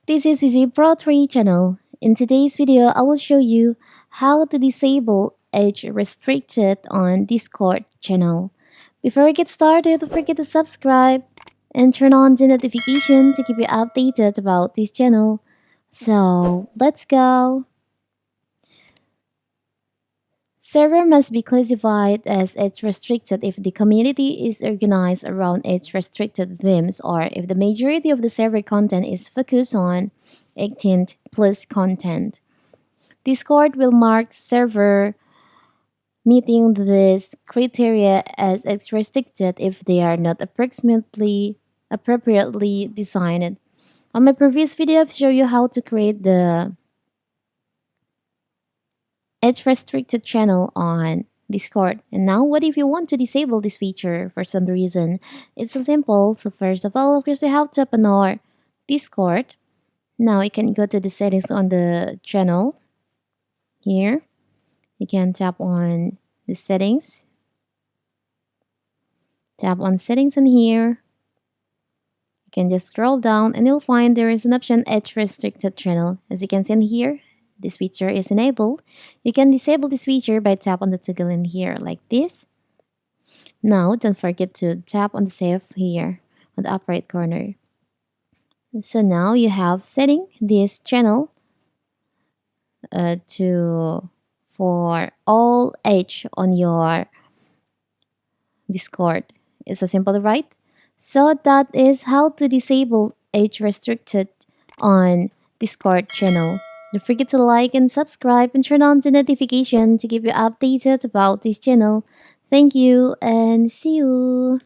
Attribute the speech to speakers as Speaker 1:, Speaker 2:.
Speaker 1: This is Busy Pro 3 channel. In today's video, I will show you how to disable age restricted on Discord channel. Before we get started, don't forget to subscribe and turn on the notification to keep you updated about this channel. So let's go. Server must be classified as age restricted if the community is organized around age restricted themes or if the majority of the server content is focused on 18 plus content. Discord will mark server meeting this criteria as age restricted if they are not appropriately designed. On my previous video, I've shown you how to create the age restricted channel on Discord. And now, what if you want to disable this feature for some reason? It's so simple. So first of all, of course, you have to open our Discord. Now you can go to the settings on the channel. Here, you can tap on the settings. Tap on settings in here. You can just scroll down and you'll find there is an option age restricted channel. As you can see in here, this feature is enabled. You can disable this feature by tap on the toggle in here like this. Now, don't forget to tap on the save here on the upper right corner. So now you have setting this channel for all age on your Discord. It's a simple, right? So that is how to disable age restricted on Discord channel. Don't forget to like and subscribe and turn on the notification to keep you updated about this channel. Thank you and see you.